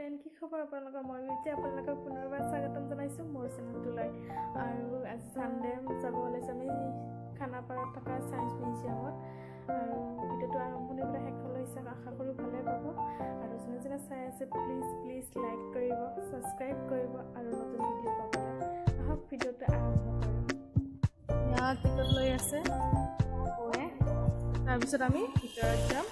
Friend কি খবৰ আপোনালোকৰ মই beauty আপোনালোকক পুনৰবাৰ স্বাগতম জনাইছোঁ মোৰ চেনেলটোলৈ আৰু আজি সানডে যাব ওলাইছোঁ আমি খানাপাৰাত থকা সায়েন্স মিউজিয়ামত আৰু ভিডিঅ'টো আৰম্ভণিৰ পৰা শেষলৈ চাওক আশা কৰোঁ ভালে পাব আৰু যোনে যোনে চাই আছে প্লিজ লাইক কৰিব ছাবস্ক্ৰাইব কৰিব আৰু নতুন ভিডিঅ' পাবলৈ আহক ভিডিঅ'টো আৰম্ভ কৰোঁ ইয়াত টিকট লৈ আছে তাৰপিছত আমি ভিতৰত যাম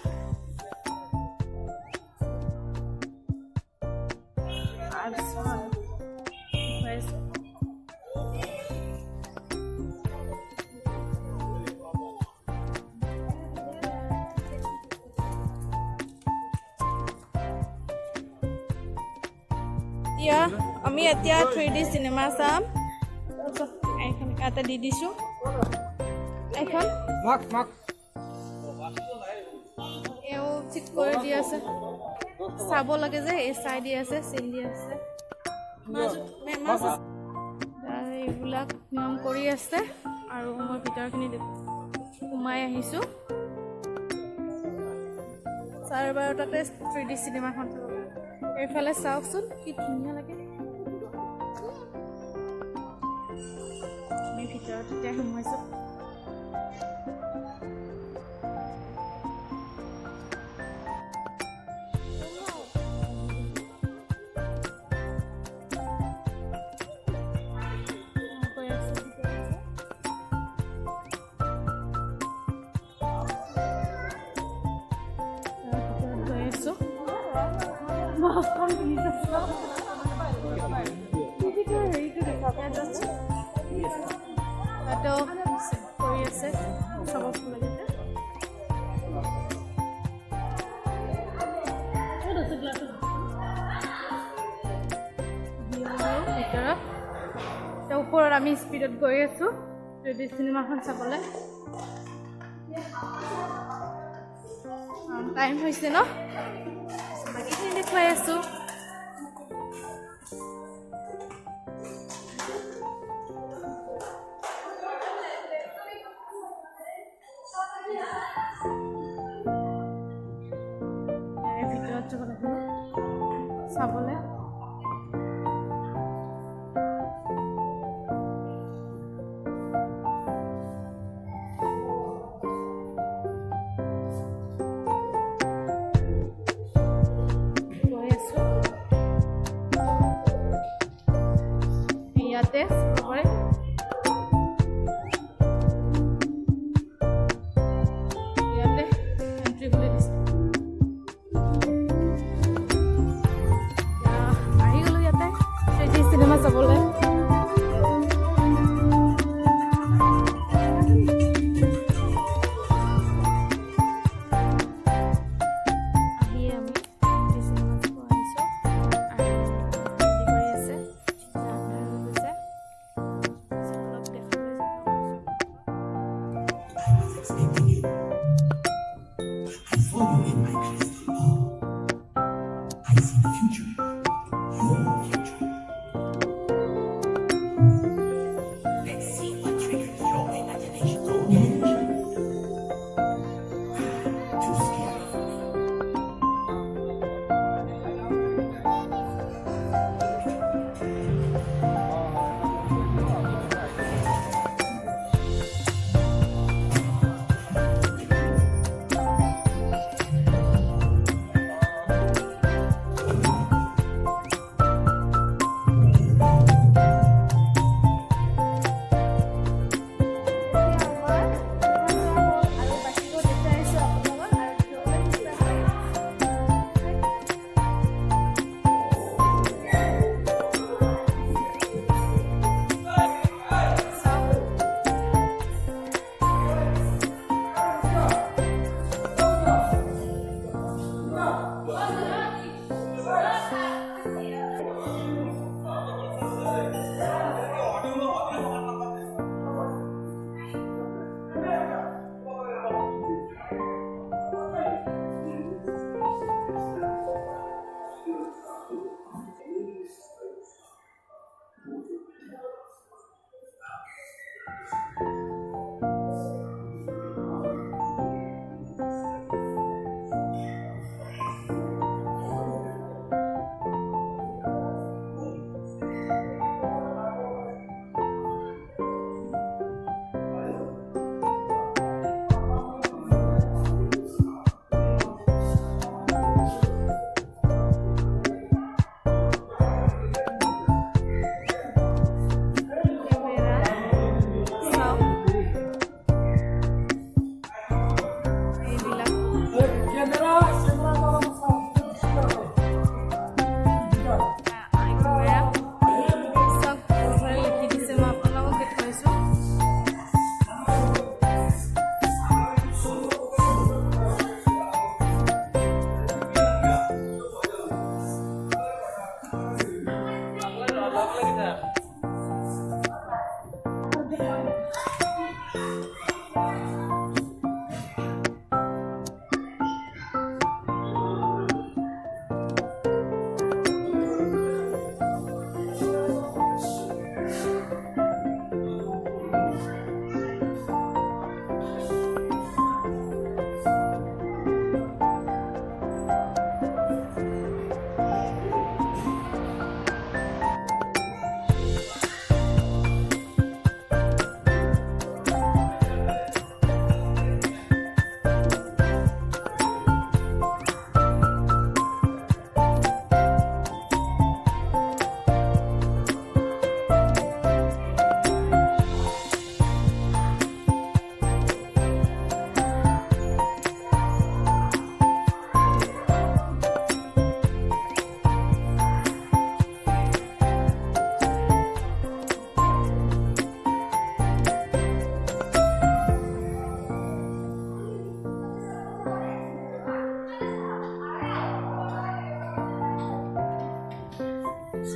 আমি এতিয়া 3D চিনেমা চাম এখন এটা দি দিছো এখন এও ঠিক কৰি দি আছে চাব লাগে যে এই চাই দি আছে চিন দি আছে এইবিলাক নিয়ম কৰি আছে আৰু মই ভিতৰখিনি সোমাই আহিছোঁ 12:30 3D চিনেমাখন এইফালে চাওকচোন কি ধুনীয়া লাগে আমি ভিতৰত এতিয়া সোমাইছোঁ কৰি আছে চবক লাগে ওপৰত আমি স্পীডত গৈ আছোঁ যদি চিনেমাখন চাবলৈ টাইম হৈছে ন বাকীখিনি দেখুৱাই আছোঁ ভিতৰত যাব লাগিব চাবলৈ ইয়াতে চবৰে ইয়াতে এন্ট্ৰি বুলি দিছে আহি গ'লো ইয়াতে 3D চিনেমা চাবলৈ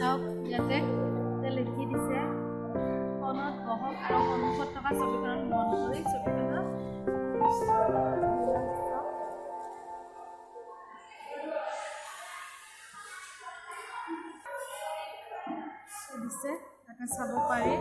চাওক ইয়াতে লিখি দিছে ফোনত বহক আৰু সন্মুখত থকা ছবিখনত মন কৰি ছবিখনত দিছে তাকে চাব পাৰি।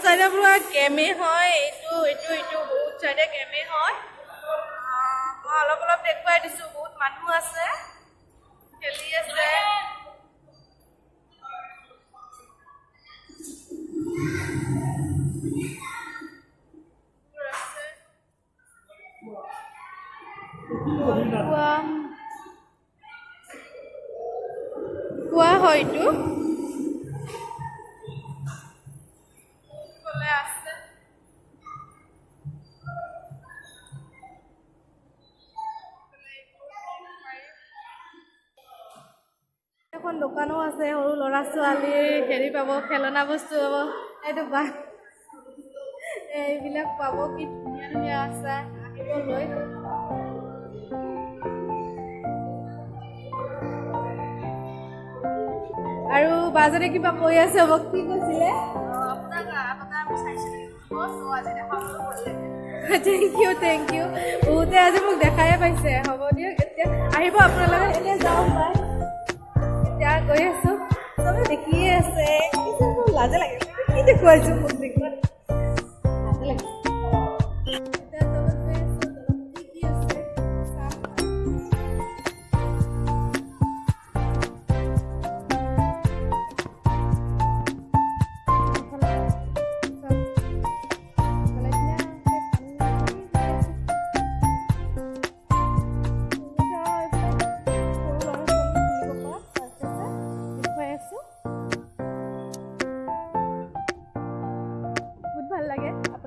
চাইডে পুৰা গেমে হয় এইটো বহুত চাইডে গেমে হয় মই অলপ দেখুৱাই দিছোঁ বহুত মানুহ আছে খেলি আছে কোৱা হয়তো কলে আছে এখন দোকানো আছে সৰু ল'ৰা ছোৱালীৰ হেৰি পাব খেলনা বস্তু পাব এইটো বা এইবিলাক পাব কি ধুনীয়া ধুনীয়া আছে আহিবলৈ আৰু বাজেটে কিবা কৈ আছে মোক কি কৈছিলে থেংক ইউ বহুতে আজি মোক দেখাই পাইছে হ'ব দিয়ক এতিয়া আহিব আপোনালোকে এতিয়া যাওঁ বাই এতিয়া গৈ আছো চবে দেখিয়ে আছে লাজে লাগে কি দেখুৱাইছো মোক দেখুৱাই লাজে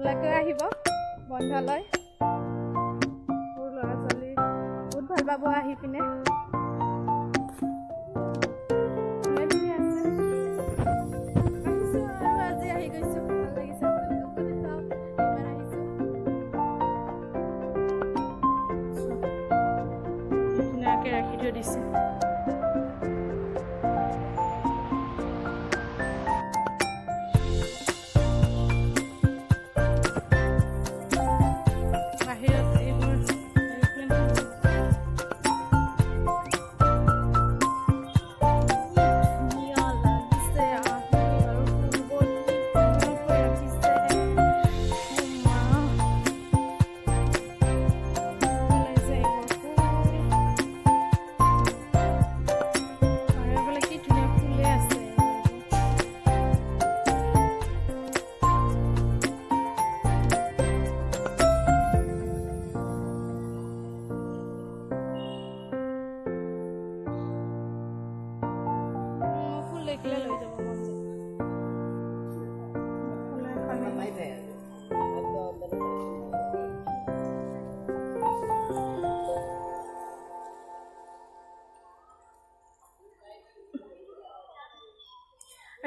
লাগে আহিব বন্ধলৈ সৰু ল'ৰা ছোৱালী বহুত ভাল পাব আহি পিনে আজি আহি গৈছো ভাল লাগিছে ধুনীয়াকে ৰাখি থৈ দিছে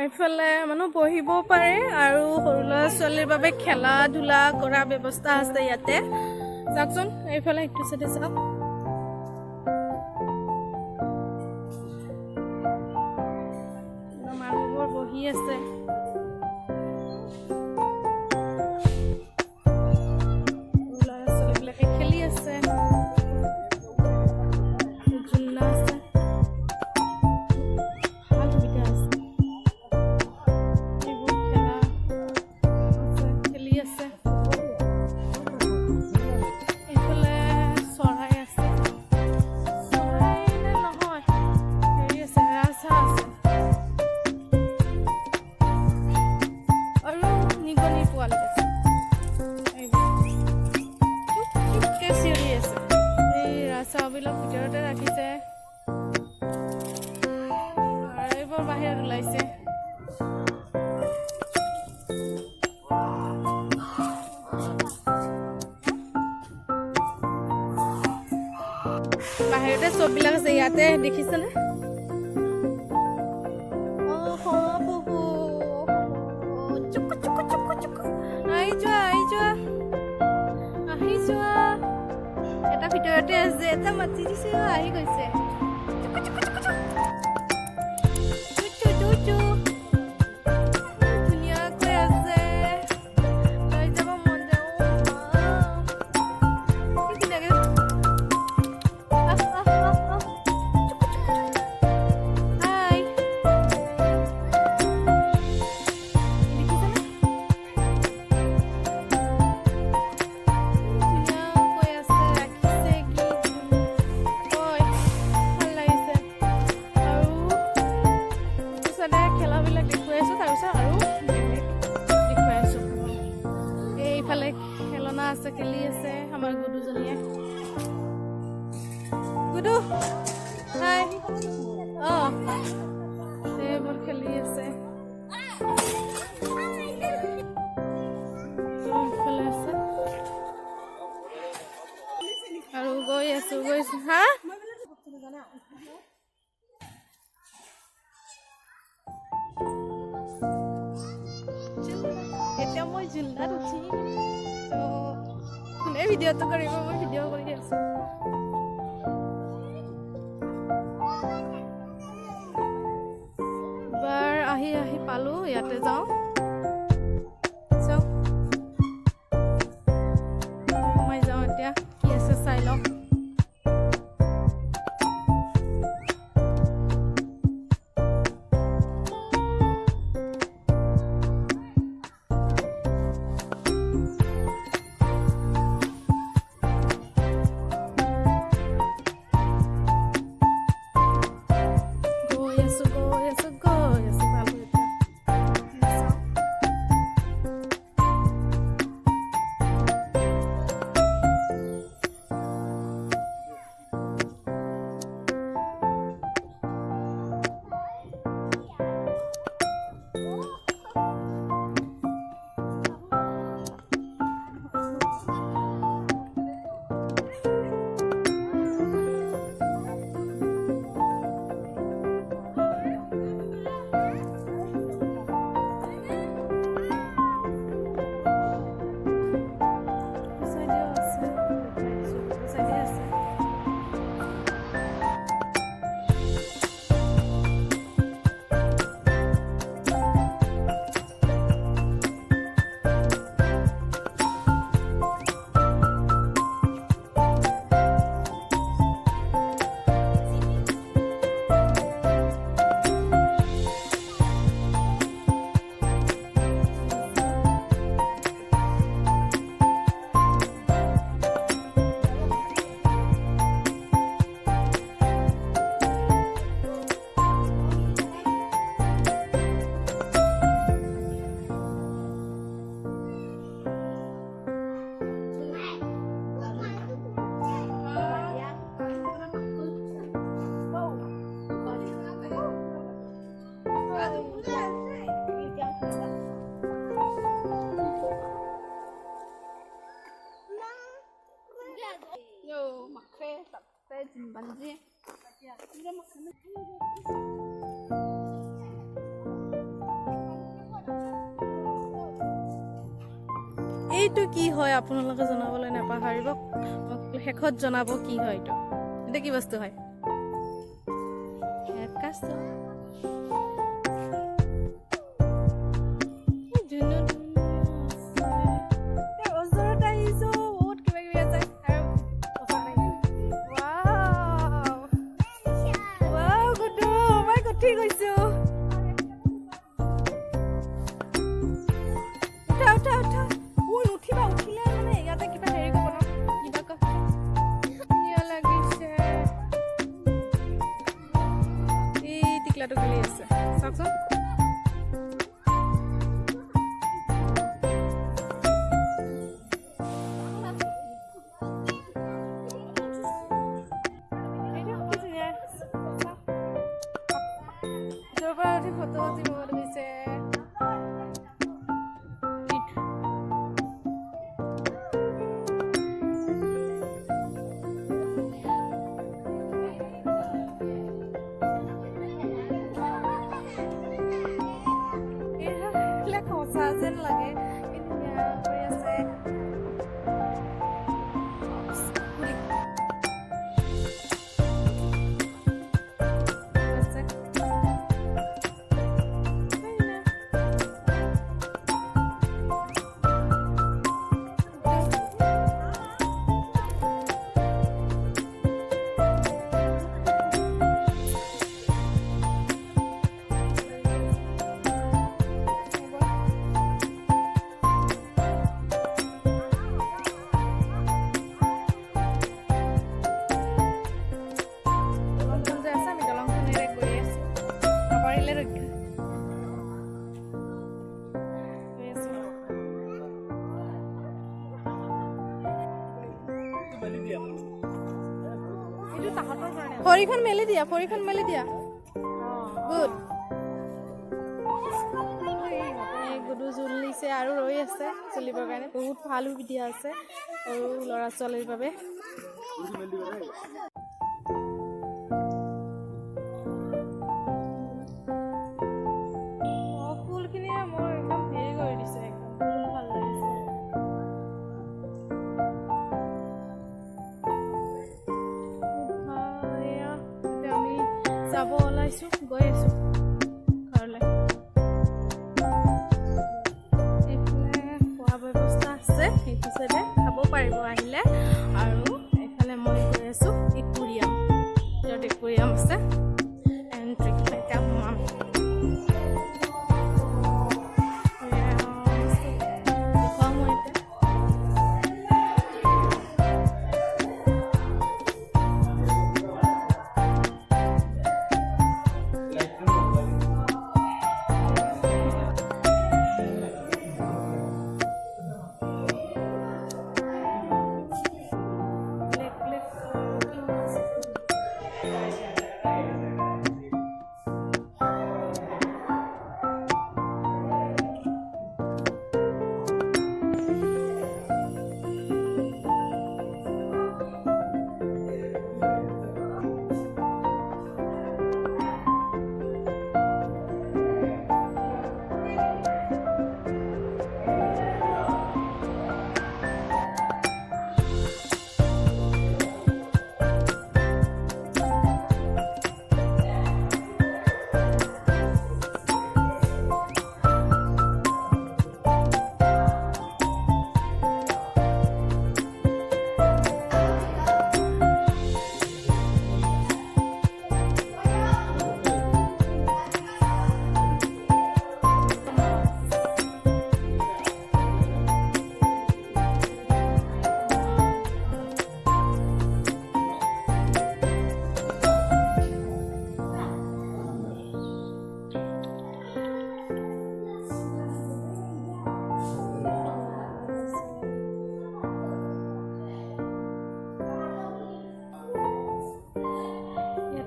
এইফালে মানুহ বহিব পাৰে আৰু সৰু ল'ৰা ছোৱালীৰ বাবে খেলা ধূলা কৰা ব্যৱস্থা আছে ইয়াতে যাওকচোন এইফালে ইটো চাইডে যাওক মানুহবোৰ বহি আছে ল'ৰা ছোৱালীবিলাকে খেলি আছে চাহবিলাক ভিতৰতে ৰাখিছে আৰু এইবোৰ বাহিৰত ওলাইছে বাহিৰতে চববিলাক আছে ইয়াতে দেখিছেনে এটা ভিতৰতে আছে এটা মাতি দিছে আহি গৈছে ধুনীয়াকৈ আছে লৈ যাব মন যায় হাই দেখিছেনে বস্তুবিলাক দেখুৱাই আছোঁ তাৰপিছত আৰু দেখুৱাই আছোঁ এইফালে খেলনা আছে খেলি আছে আমাৰ গুডুজনীয়ে গুডু হাই অঁ এইবোৰ খেলি আছে আৰু গৈ আছোঁ হা এতিয়া মই জিলাত উঠি কোনে ভিডিঅ'টো কৰিব মই ভিডিঅ' কৰি আছোঁ এবাৰ আহি পালোঁ ইয়াতে যাওঁ চাওক সোমাই যাওঁ এতিয়া কি আছে চাই লওঁ এইটো কি হয় আপোনালোকে জনাবলৈ নাপাহৰিব শেষত জনাব কি হয় এইটো এটা কি বস্তু হয় তাহতৰ কাৰণে ভৰিখন মেলি দিয়া গুড এই গুডু জোল নিছে আৰু ৰৈ আছে চলিবৰ কাৰণে বহুত ভাল সুবিধা আছে সৰু ল'ৰা ছোৱালীৰ বাবে ফুলখিনিয়ে মোৰ একদম হেৰি কৰি দিছে একদম বহুত ভাল লাগিছে আমি যাব ওলাইছো গৈ আছো ঘৰলৈ এইফালে খোৱা ব্যৱস্থা আছে সেইটো চাইডে খাব পাৰিব আহিলে আৰু এইফালে মই গৈ আছো একুৰিয়াম য'ত একুৰিয়াম আছে এণ্ট্ৰি এতিয়া সোমাম দেখুৱাম মই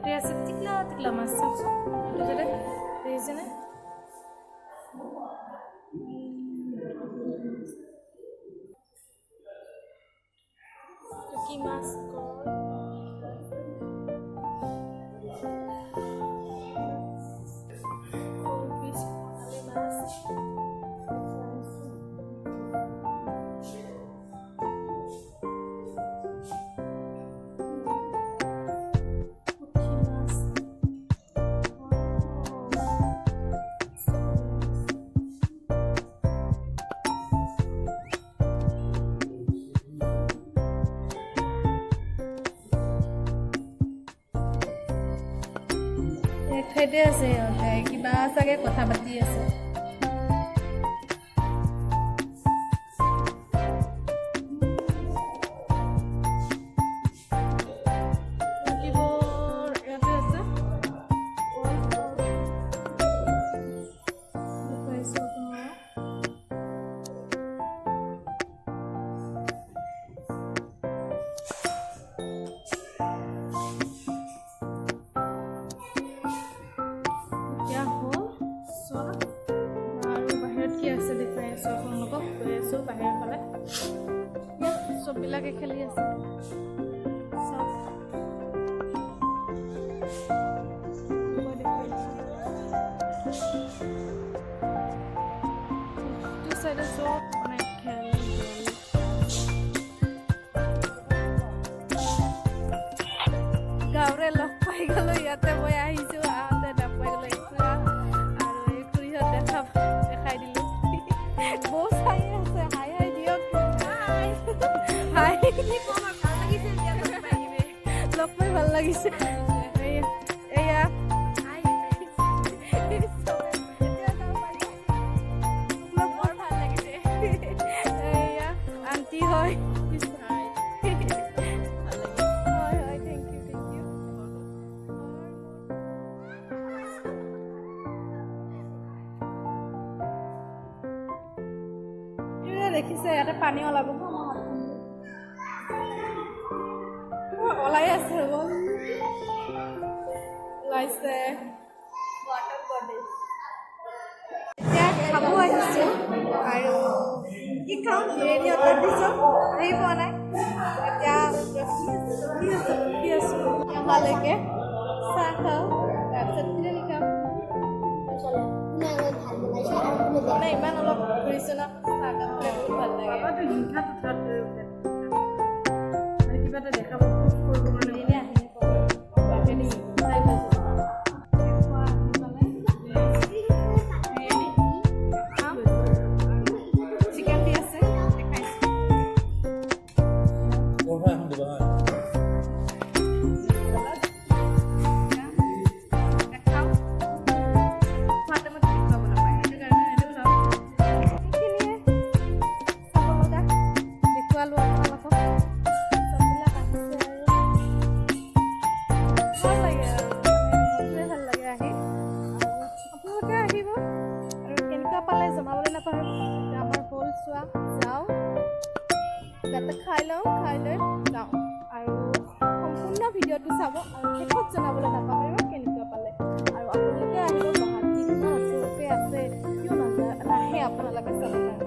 এতিয়া টিকলা মাছ চাওকচোন এইটো যাতে দেখিছেনে কি মাছ ঠাইতে আছে সিহঁতে কিবা চাগে কথা পাতি আছে বাহিৰৰ ফালে চববিলাকে খেলি আছে চাইডে চব মানে খেল গাঁৱৰে লগ পাই গ'লো ইয়াতে মই আহিছো আহোঁতে নাপাই গ'লো এতিয়া আৰু এই খুৰীহঁত দেখাই দিলো বৌ চাই আছে হাই হাই দিয়ক হাই লগ পাই ভাল লাগিছে এয়া আন্টি হয় দেখিছে ইয়াতে পানী ওলাব ওলাই আছে ওলাইছে ৱাটাৰ বডি এতিয়া খাব আহিছোঁ আৰু কি খাওঁ বিৰিয়ানী অৰ্ডাৰ দিছোঁ আহি পোৱা নাই এতিয়া ৰখি আছোঁ অহালৈকে চাহ খাওঁ তাৰপিছত বিৰিয়ানী খাওঁ মানে ইমান অলপ ঘূৰিছোঁ ন চাহ খাবলৈ বহুত ভাল লাগে কিবা এটা দেখাব কৰিব কাৰণে বিৰিয়ানী আহি তাকে দিছোঁ চাই পাইছোঁ চিকেন দি আছে দেখাইছোঁ জমাবলৈ নাপাহৰিব আমাৰ হ'ল চোৱা যাওঁ যাতে খাই লৈ যাওঁ আৰু সম্পূৰ্ণ ভিডিঅ'টো চাব আৰু শেষত জনাবলৈ নাপাহৰিব কেনেকুৱা পালে আৰু আপোনালোকে আহিব গুৱাহাটীত নতুনকৈ আছে কিয় নাহে আপোনালোকে চাব